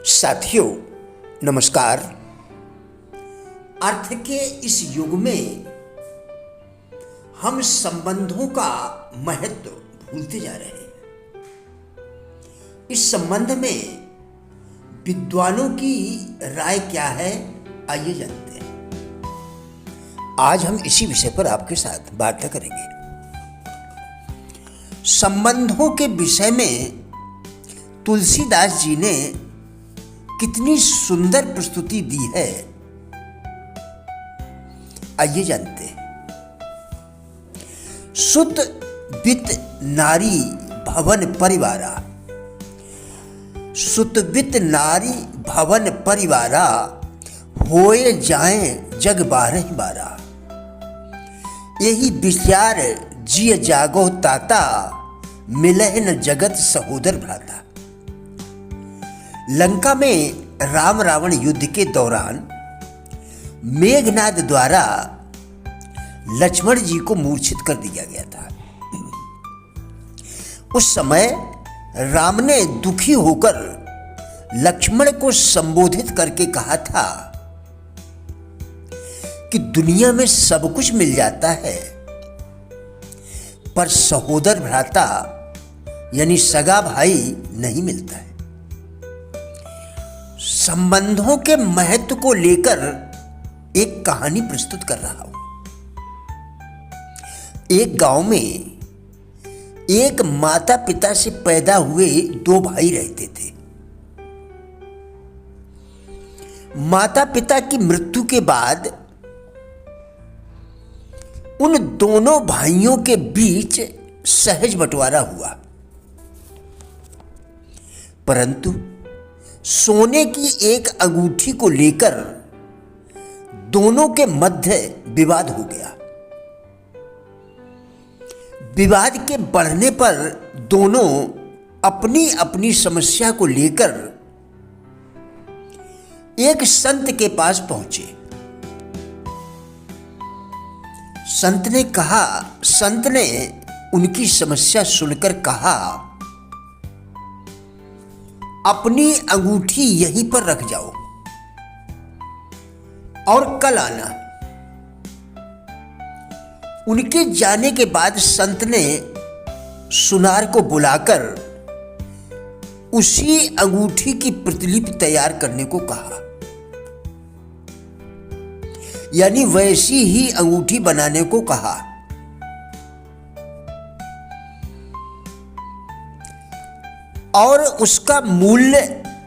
साथियों नमस्कार। अर्थ के इस युग में हम संबंधों का महत्व भूलते जा रहे हैं। इस संबंध में विद्वानों की राय क्या है, आइए जानते हैं। आज हम इसी विषय पर आपके साथ वार्ता करेंगे। संबंधों के विषय में तुलसीदास जी ने कितनी सुंदर प्रस्तुति दी है, आइए जानते हैं। सुत वित नारी भवन परिवारा, सुत वित नारी भवन परिवारा, होए जाए जग बारह बारा। यही विचार जिय जागो ताता, मिलह न जगत सहोदर भ्राता। लंका में राम रावण युद्ध के दौरान मेघनाद द्वारा लक्ष्मण जी को मूर्छित कर दिया गया था। उस समय राम ने दुखी होकर लक्ष्मण को संबोधित करके कहा था कि दुनिया में सब कुछ मिल जाता है, पर सहोदर भ्राता यानी सगा भाई नहीं मिलता है। संबंधों के महत्व को लेकर एक कहानी प्रस्तुत कर रहा हूं। एक गांव में एक माता पिता से पैदा हुए दो भाई रहते थे। माता पिता की मृत्यु के बाद उन दोनों भाइयों के बीच सहज बंटवारा हुआ, परंतु सोने की एक अंगूठी को लेकर दोनों के मध्य विवाद हो गया। विवाद के बढ़ने पर दोनों अपनी अपनी समस्या को लेकर एक संत के पास पहुंचे। संत ने उनकी समस्या सुनकर कहा, अपनी अंगूठी यहीं पर रख जाओ और कल आना। उनके जाने के बाद संत ने सुनार को बुलाकर उसी अंगूठी की प्रतिलिपि तैयार करने को कहा, यानी वैसी ही अंगूठी बनाने को कहा। और उसका मूल्य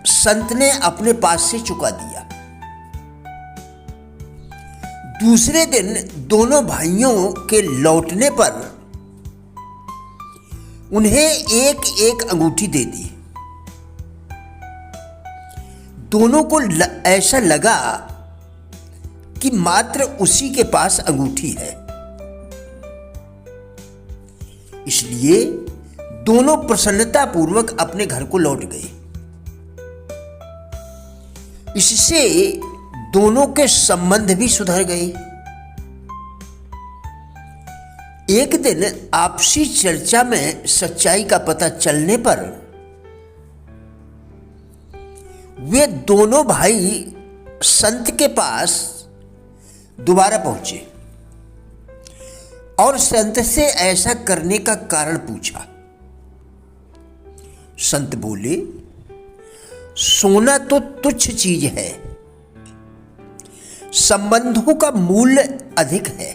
संत ने अपने पास से चुका दिया। दूसरे दिन दोनों भाइयों के लौटने पर उन्हें एक एक अंगूठी दे दी। दोनों को ऐसा लगा कि मात्र उसी के पास अंगूठी है, इसलिए दोनों प्रसन्नतापूर्वक अपने घर को लौट गए। इससे दोनों के संबंध भी सुधर गए। एक दिन आपसी चर्चा में सच्चाई का पता चलने पर वे दोनों भाई संत के पास दोबारा पहुंचे और संत से ऐसा करने का कारण पूछा। संत बोले, सोना तो तुच्छ चीज है, संबंधों का मूल्य अधिक है,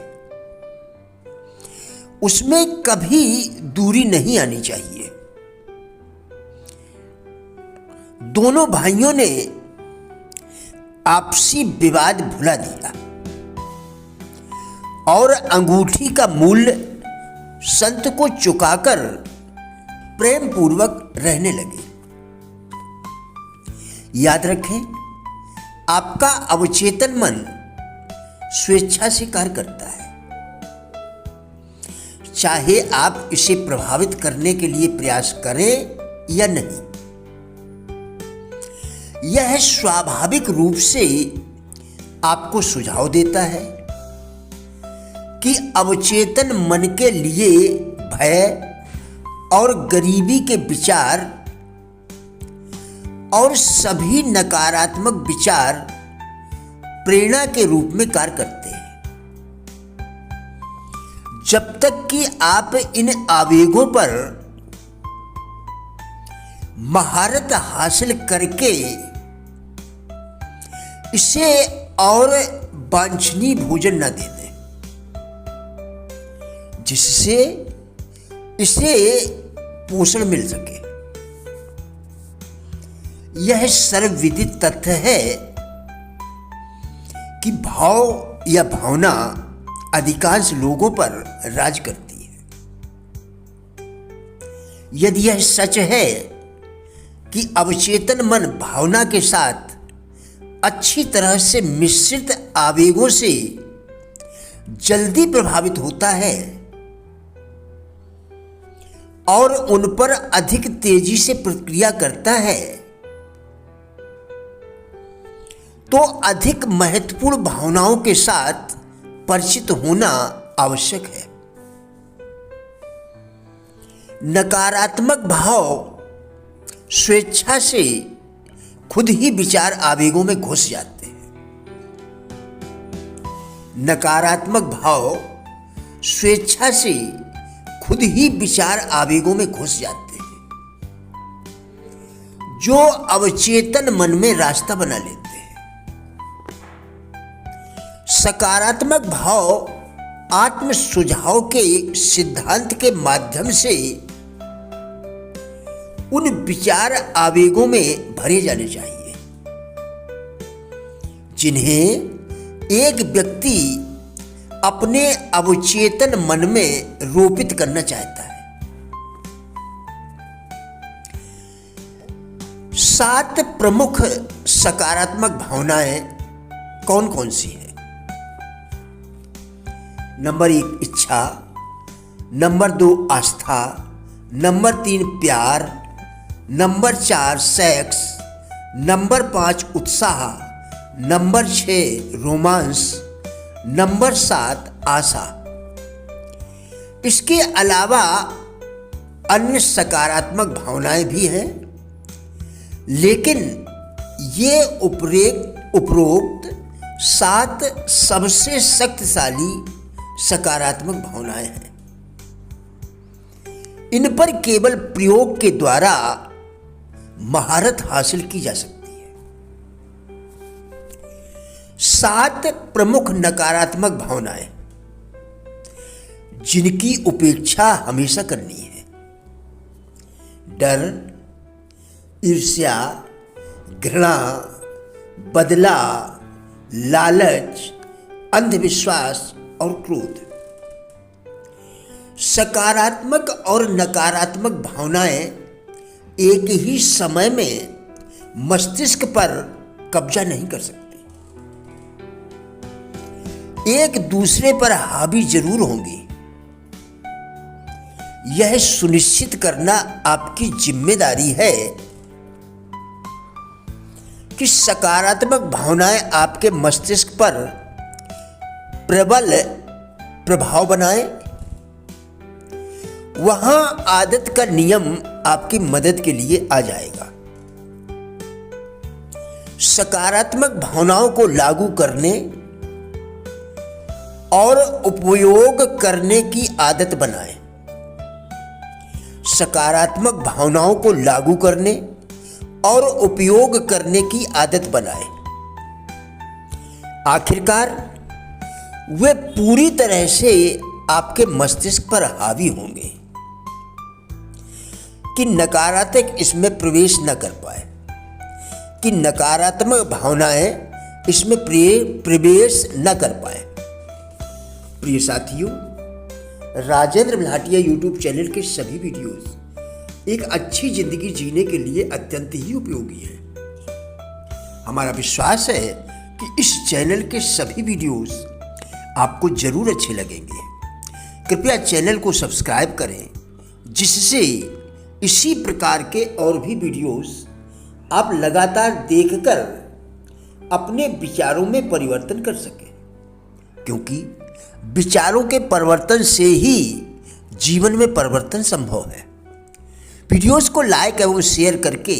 उसमें कभी दूरी नहीं आनी चाहिए। दोनों भाइयों ने आपसी विवाद भुला दिया और अंगूठी का मूल्य संत को चुकाकर प्रेम पूर्वक रहने लगे। याद रखें, आपका अवचेतन मन स्वेच्छा से कार्य करता है। चाहे आप इसे प्रभावित करने के लिए प्रयास करें या नहीं, यह स्वाभाविक रूप से आपको सुझाव देता है कि अवचेतन मन के लिए भय और गरीबी के विचार और सभी नकारात्मक विचार प्रेरणा के रूप में कार्य करते हैं। जब तक कि आप इन आवेगों पर महारत हासिल करके इसे और वांछनीय भोजन न दे दें, जिससे इसे पोषण मिल सके। यह सर्वविदित तथ्य है कि भाव या भावना अधिकांश लोगों पर राज करती है। यदि यह सच है कि अवचेतन मन भावना के साथ अच्छी तरह से मिश्रित आवेगों से जल्दी प्रभावित होता है और उन पर अधिक तेजी से प्रतिक्रिया करता है, तो अधिक महत्वपूर्ण भावनाओं के साथ परिचित होना आवश्यक है। नकारात्मक भाव स्वेच्छा से खुद ही विचार आवेगों में घुस जाते हैं। नकारात्मक भाव स्वेच्छा से खुद ही विचार आवेगों में घुस जाते हैं, जो अवचेतन मन में रास्ता बना लेते हैं। सकारात्मक भाव आत्म सुझाव के सिद्धांत के माध्यम से उन विचार आवेगों में भरे जाने चाहिए जिन्हें एक व्यक्ति अपने अवचेतन मन में रोपित करना चाहता है। 7 प्रमुख सकारात्मक भावनाएं कौन कौन सी हैं? नंबर 1 इच्छा, नंबर 2 आस्था, नंबर 3 प्यार, नंबर 4 सेक्स, नंबर 5 उत्साह, नंबर 6 रोमांस, नंबर 7 आशा। इसके अलावा अन्य सकारात्मक भावनाएं भी हैं, लेकिन ये उपरोक्त 7 सबसे शक्तिशाली सकारात्मक भावनाएं हैं। इन पर केवल प्रयोग के द्वारा महारत हासिल की जा सकती है। 7 प्रमुख नकारात्मक भावनाएं जिनकी उपेक्षा हमेशा करनी है: डर, ईर्ष्या, घृणा, बदला, लालच, अंधविश्वास और क्रोध। सकारात्मक और नकारात्मक भावनाएं एक ही समय में मस्तिष्क पर कब्जा नहीं कर सकती, एक दूसरे पर हावी जरूर होंगी। यह सुनिश्चित करना आपकी जिम्मेदारी है कि सकारात्मक भावनाएं आपके मस्तिष्क पर प्रबल प्रभाव बनाए। वहां आदत का नियम आपकी मदद के लिए आ जाएगा। सकारात्मक भावनाओं को लागू करने और उपयोग करने की आदत बनाएं। सकारात्मक भावनाओं को लागू करने और उपयोग करने की आदत बनाएं। आखिरकार वे पूरी तरह से आपके मस्तिष्क पर हावी होंगे कि नकारात्मक इसमें प्रवेश न कर पाए, कि नकारात्मक भावनाएं इसमें प्रवेश न कर पाए। प्रिय साथियों, राजेंद्र भाटिया यूट्यूब चैनल के सभी वीडियोस एक अच्छी जिंदगी जीने के लिए अत्यंत ही उपयोगी है। हमारा विश्वास है कि इस चैनल के सभी वीडियोस आपको जरूर अच्छे लगेंगे। कृपया चैनल को सब्सक्राइब करें, जिससे इसी प्रकार के और भी वीडियोस आप लगातार देखकर अपने विचारों में परिवर्तन कर सकें, क्योंकि विचारों के परिवर्तन से ही जीवन में परिवर्तन संभव है। वीडियोस को लाइक एवं शेयर करके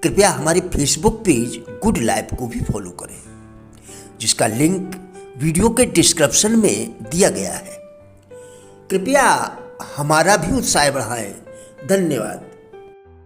कृपया हमारे फेसबुक पेज गुड लाइफ को भी फॉलो करें, जिसका लिंक वीडियो के डिस्क्रिप्शन में दिया गया है। कृपया हमारा भी उत्साह बढ़ाएं। धन्यवाद।